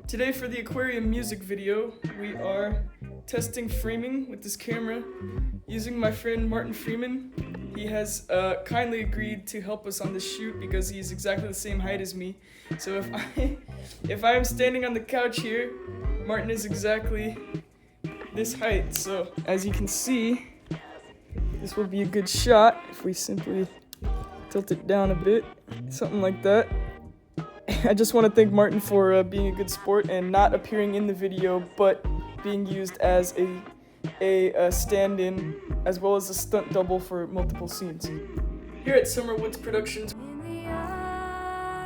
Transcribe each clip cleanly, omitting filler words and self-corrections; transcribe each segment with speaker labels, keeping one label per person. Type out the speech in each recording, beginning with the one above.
Speaker 1: Today for the Aquarium music video, we are testing framing with this camera using my friend Martin Freeman. He has kindly agreed to help us on this shoot because he's exactly the same height as me. So if I am standing on the couch here, Martin is exactly this height. So as you can see, this will be a good shot if we simply tilt it down a bit, something like that. I just want to thank Martin for being a good sport and not appearing in the video, but being used as a stand-in as well as a stunt double for multiple scenes. Here at Summerwoods Productions,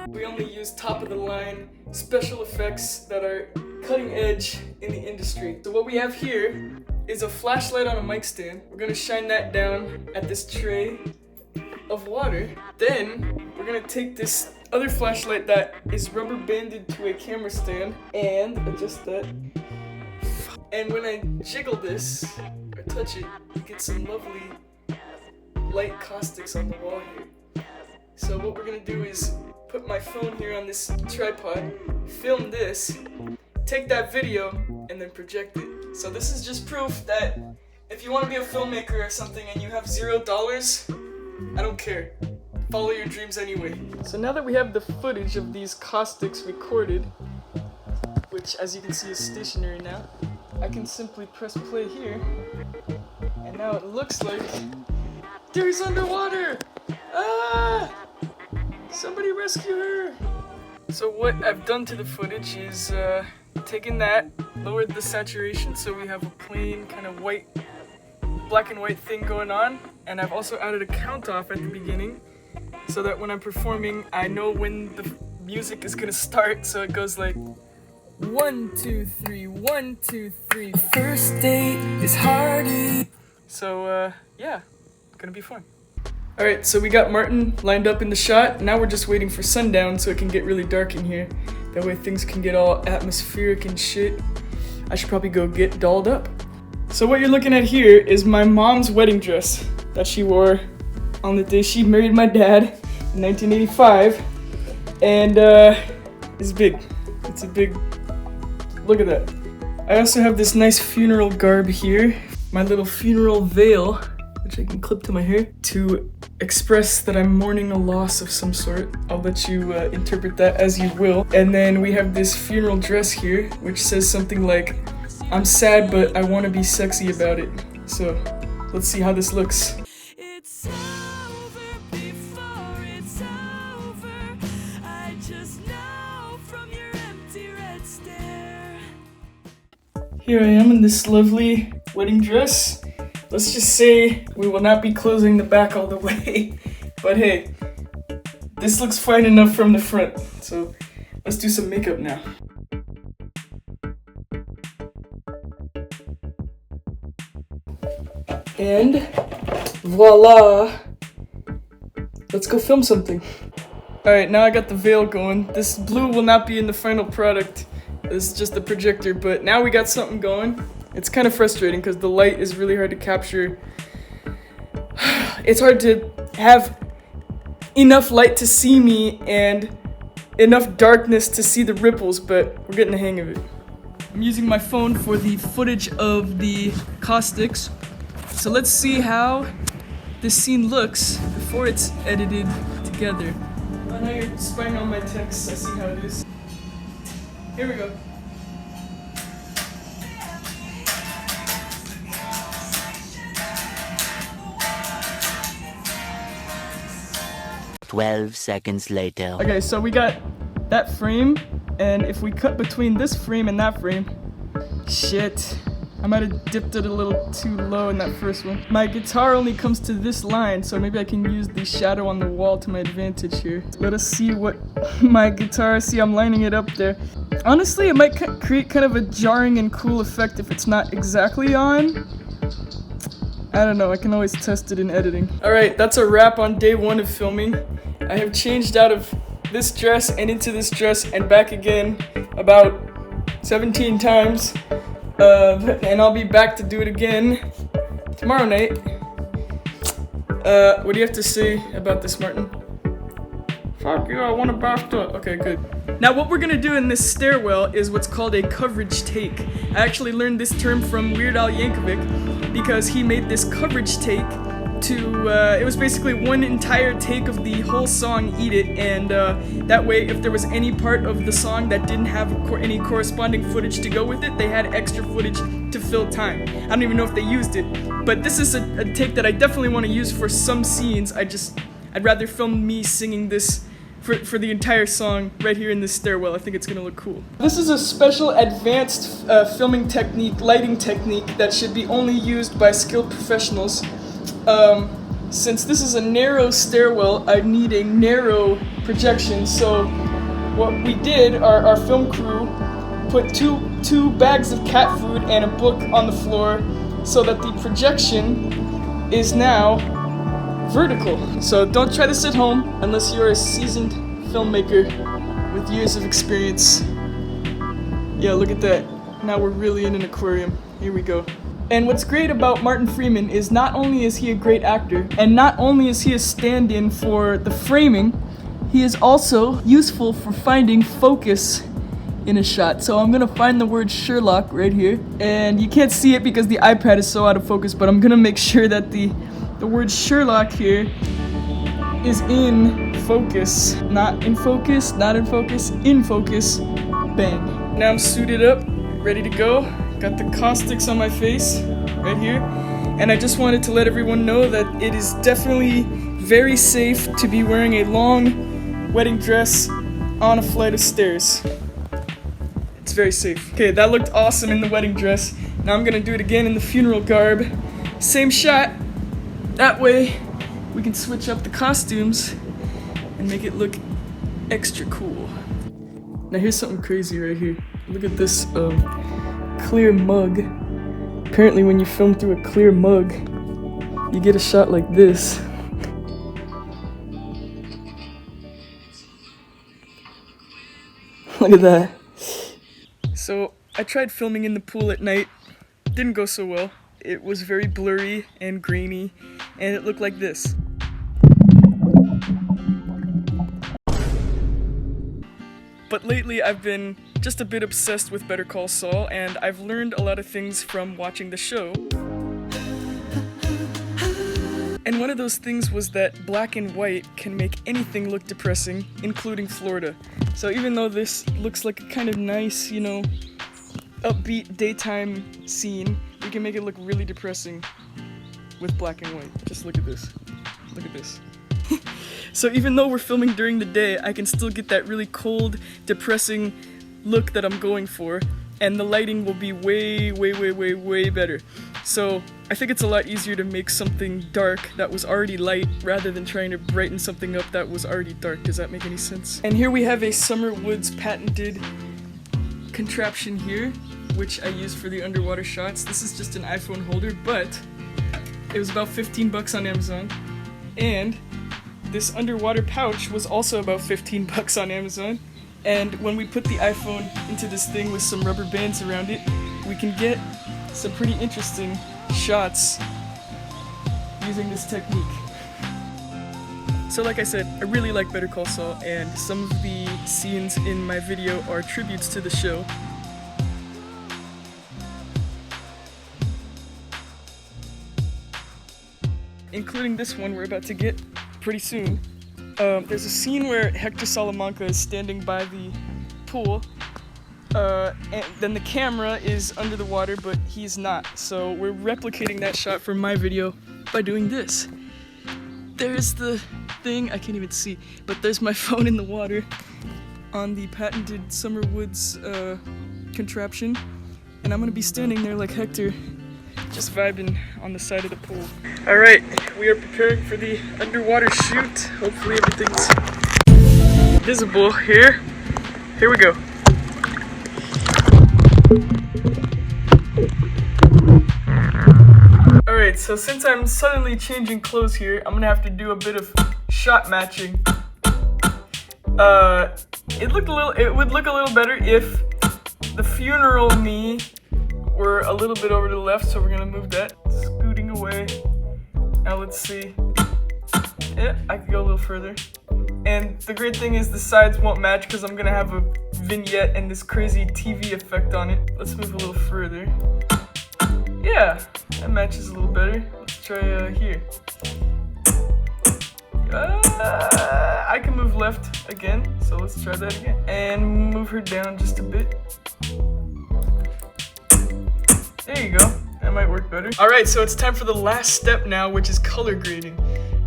Speaker 1: we only use top-of-the-line special effects that are cutting edge in the industry. So what we have here is a flashlight on a mic stand. We're going to shine that down at this tray of water. Then we're going to take this other flashlight that is rubber banded to a camera stand and adjust that. And when I jiggle this or touch it, you get some lovely light caustics on the wall here. So what we're gonna do is put my phone here on this tripod, film this, take that video, and then project it. So this is just proof that if you want to be a filmmaker or something and you have $0, I don't care. Follow your dreams anyway. So now that we have the footage of these caustics recorded, which as you can see is stationary now, I can simply press play here, and now it looks like Deary's underwater! Ah! Somebody rescue her! So what I've done to the footage is taken that, lowered the saturation so we have a plain kind of white, black and white thing going on, and I've also added a count off at the beginning so that when I'm performing, I know when the music is gonna start, so it goes like 1, 2, 3, 1, 2, 3. First date is hardy. So yeah, gonna be fun. Alright, so we got Martin lined up in the shot. Now we're just waiting for sundown so it can get really dark in here. That way things can get all atmospheric and shit. I should probably go get dolled up. So what you're looking at here is my mom's wedding dress that she wore on the day she married my dad in 1985, and it's big. It's a big, look at that. I also have this nice funeral garb here, my little funeral veil, which I can clip to my hair to express that I'm mourning a loss of some sort. I'll let you interpret that as you will. And then we have this funeral dress here, which says something like, I'm sad, but I want to be sexy about it. So let's see how this looks. Here I am in this lovely wedding dress. Let's just say we will not be closing the back all the way, but hey, this looks fine enough from the front. So let's do some makeup now. And voila! Let's go film something. Alright, now I got the veil going. This blue will not be in the final product. This is just the projector, but now we got something going. It's kind of frustrating because the light is really hard to capture. It's hard to have enough light to see me and enough darkness to see the ripples, but we're getting the hang of it. I'm using my phone for the footage of the caustics. So let's see how this scene looks before it's edited together. Oh, now you're spying on my texts. I see how it is. Here we go.
Speaker 2: "12 seconds later."
Speaker 1: Okay, so we got that frame, and if we cut between this frame and that frame, shit, I might have dipped it a little too low in that first one. My guitar only comes to this line, so maybe I can use the shadow on the wall to my advantage here. Let us see what my guitar, see I'm lining it up there. Honestly, it might create kind of a jarring and cool effect if it's not exactly on. I don't know, I can always test it in editing. Alright, that's a wrap on day 1 of filming. I have changed out of this dress and into this dress and back again about 17 times. And I'll be back to do it again tomorrow night. What do you have to say about this, Martin? Fuck you, I want a bathtub. Okay, good. Now what we're gonna do in this stairwell is what's called a coverage take. I actually learned this term from Weird Al Yankovic because he made this coverage take to, it was basically one entire take of the whole song Eat It, and that way if there was any part of the song that didn't have any corresponding footage to go with it, they had extra footage to fill time. I don't even know if they used it, but this is a take that I definitely want to use for some scenes. I'd rather film me singing this for the entire song right here in this stairwell. I think it's gonna look cool. This is a special advanced filming technique, lighting technique, that should be only used by skilled professionals. Since this is a narrow stairwell, I need a narrow projection, so what we did, our film crew put two bags of cat food and a book on the floor so that the projection is now vertical. So don't try this at home unless you're a seasoned filmmaker with years of experience. Yeah, look at that. Now we're really in an aquarium. Here we go. And what's great about Martin Freeman is not only is he a great actor, and not only is he a stand-in for the framing, he is also useful for finding focus in a shot. So I'm gonna find the word Sherlock right here, and you can't see it because the iPad is so out of focus, but I'm gonna make sure that the word Sherlock here is in focus. Not in focus, not in focus, in focus. Bang. Now I'm suited up, ready to go. Got the caustics on my face right here, and I just wanted to let everyone know that it is definitely very safe to be wearing a long wedding dress on a flight of stairs. It's very safe. Okay, that looked awesome in the wedding dress. Now I'm gonna do it again in the funeral garb. Same shot. That way we can switch up the costumes and make it look extra cool. Now here's something crazy right here. Look at this clear mug. Apparently when you film through a clear mug, you get a shot like this. Look at that. So I tried filming in the pool at night. Didn't go so well. It was very blurry and grainy, and it looked like this. But lately I've been just a bit obsessed with Better Call Saul, and I've learned a lot of things from watching the show. And one of those things was that black and white can make anything look depressing, including Florida. So even though this looks like a kind of nice, you know, upbeat daytime scene, we can make it look really depressing with black and white. Just look at this. Look at this. So even though we're filming during the day, I can still get that really cold, depressing look that I'm going for, and the lighting will be way, way, way, way, way better. So I think it's a lot easier to make something dark that was already light rather than trying to brighten something up that was already dark. Does that make any sense? And here we have a Summer Woods patented contraption here, which I use for the underwater shots. This is just an iPhone holder, but it was about 15 bucks on Amazon. And this underwater pouch was also about 15 bucks on Amazon. And when we put the iPhone into this thing with some rubber bands around it, we can get some pretty interesting shots using this technique. So like I said, I really like Better Call Saul, and some of the scenes in my video are tributes to the show. Including this one we're about to get pretty soon. There's a scene where Hector Salamanca is standing by the pool, and then the camera is under the water, but he's not. So we're replicating that shot from my video by doing this. There's the thing, I can't even see, but there's my phone in the water on the patented Summer Woods contraption, and I'm gonna be standing there like Hector, just vibing on the side of the pool. Alright, we are preparing for the underwater shoot. Hopefully everything's visible here. Here we go. Alright, so since I'm suddenly changing clothes here, I'm gonna have to do a bit of shot matching. It would look a little better if the funeral me were a little bit over to the left, so we're gonna move that. Scooting away. Now let's see. Yeah, I could go a little further. And the great thing is the sides won't match because I'm gonna have a vignette and this crazy TV effect on it. Let's move a little further. Yeah, that matches a little better. Let's try here. I can move left again, so let's try that again. And move her down just a bit. There you go. That might work better. Alright, so it's time for the last step now, which is color grading.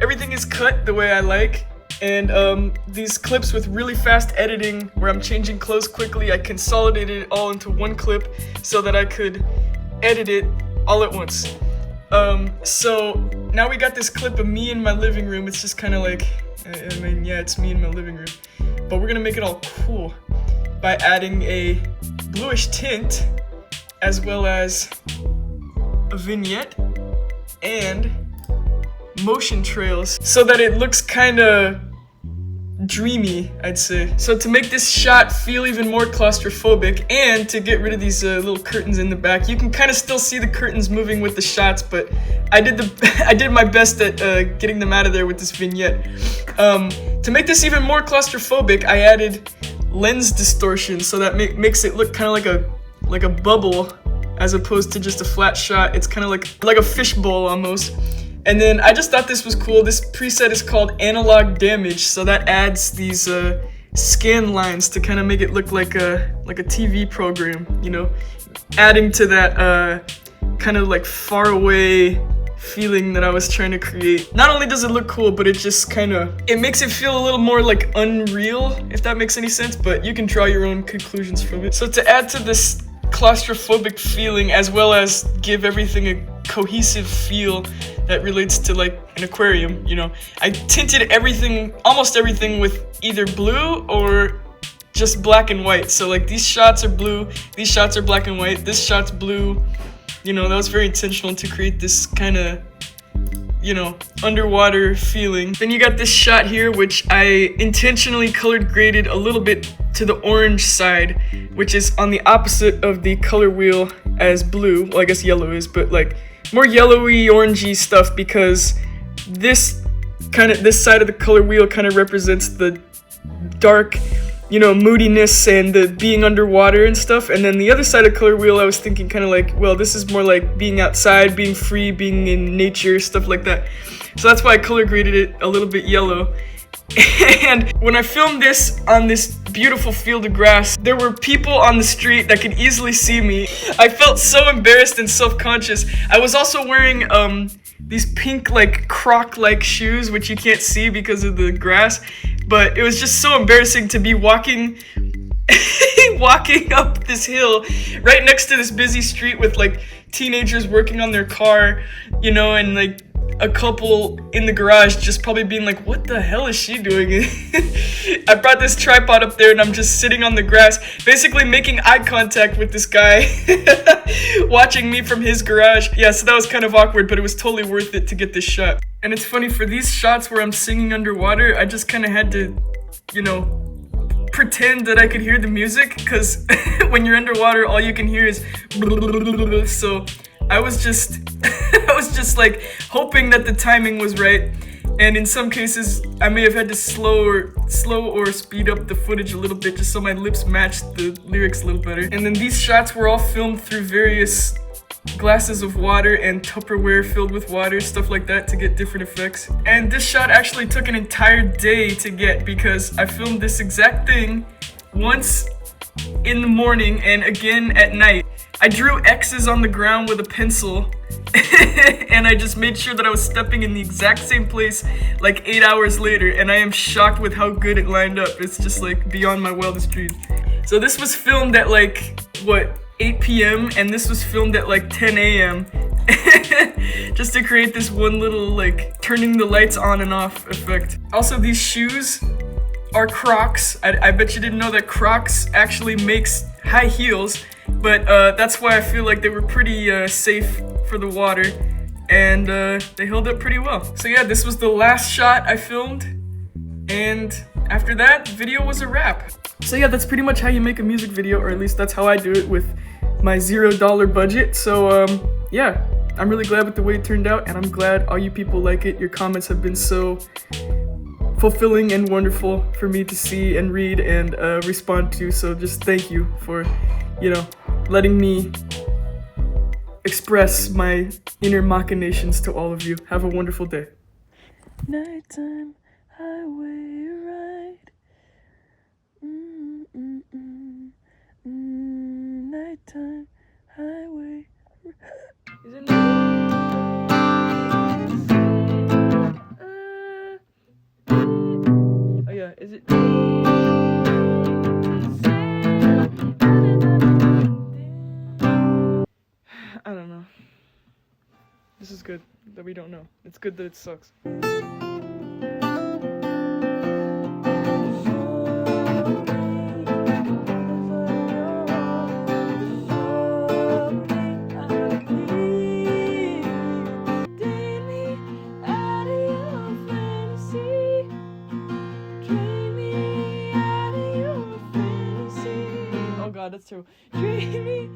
Speaker 1: Everything is cut the way I like, and these clips with really fast editing where I'm changing clothes quickly, I consolidated it all into one clip so that I could edit it all at once. So now we got this clip of me in my living room. It's just kind of like, I mean, yeah, it's me in my living room. But we're gonna make it all cool by adding a bluish tint as well as a vignette and motion trails so that it looks kind of dreamy, I'd say. So to make this shot feel even more claustrophobic and to get rid of these little curtains in the back, you can kind of still see the curtains moving with the shots, but I did my best at getting them out of there with this vignette. To make this even more claustrophobic, I added lens distortion, so that makes it look kind of like a bubble as opposed to just a flat shot. It's kind of like a fishbowl almost. And then I just thought this was cool. This preset is called Analog Damage, so that adds these scan lines to kind of make it look like a TV program, you know, adding to that kind of like far away feeling that I was trying to create. Not only does it look cool, but it just it makes it feel a little more like unreal, if that makes any sense, but you can draw your own conclusions from it. So to add to this claustrophobic feeling, as well as give everything a cohesive feel that relates to like an aquarium, you know, I tinted almost everything with either blue or just black and white. So like these shots are blue, these shots are black and white, this shot's blue. You know, that was very intentional to create this kind of, you know, underwater feeling. Then you got this shot here, which I intentionally colored graded a little bit to the orange side, which is on the opposite of the color wheel as blue. Well, I guess yellow is, but like more yellowy, orangey stuff, because this side of the color wheel kind of represents the dark, you know, moodiness and the being underwater and stuff. And then the other side of color wheel, I was thinking kind of like, well, this is more like being outside, being free, being in nature, stuff like that. So that's why I color graded it a little bit yellow. And when I filmed this on this beautiful field of grass, there were people on the street that could easily see me. I felt so embarrassed and self-conscious. I was also wearing these pink like croc-like shoes, which you can't see because of the grass, but it was just so embarrassing to be walking up this hill right next to this busy street with like teenagers working on their car, you know, and like a couple in the garage just probably being like, what the hell is she doing? I brought this tripod up there and I'm just sitting on the grass, basically making eye contact with this guy watching me from his garage. Yeah, so that was kind of awkward, but it was totally worth it to get this shot. And it's funny, for these shots where I'm singing underwater, I just kind of had to, you know, pretend that I could hear the music, because when you're underwater, all you can hear is so I was just like hoping that the timing was right, and in some cases I may have had to slow or speed up the footage a little bit just so my lips matched the lyrics a little better. And then these shots were all filmed through various glasses of water and Tupperware filled with water, stuff like that, to get different effects. And this shot actually took an entire day to get, because I filmed this exact thing once in the morning and again at night. I drew X's on the ground with a pencil and I just made sure that I was stepping in the exact same place like 8 hours later, and I am shocked with how good it lined up. It's just like beyond my wildest dreams. So this was filmed at like, what, 8 p.m. and this was filmed at like 10 a.m. just to create this one little like turning the lights on and off effect. Also, these shoes are Crocs. I bet you didn't know that Crocs actually makes high heels, but that's why I feel like they were pretty safe for the water, and they held up pretty well. So yeah, this was the last shot I filmed, and after that, the video was a wrap. So yeah, that's pretty much how you make a music video, or at least that's how I do it with my $0 budget. So yeah, I'm really glad with the way it turned out, and I'm glad all you people like it. Your comments have been so fulfilling and wonderful for me to see and read and respond to. So just thank you for, you know, letting me express my inner machinations to all of you. Have a wonderful day. Nighttime highway ride. Nighttime highway. Is it oh yeah, is it? I don't know. This is good that we don't know. It's good that it sucks. Oh god, that's true. Dream me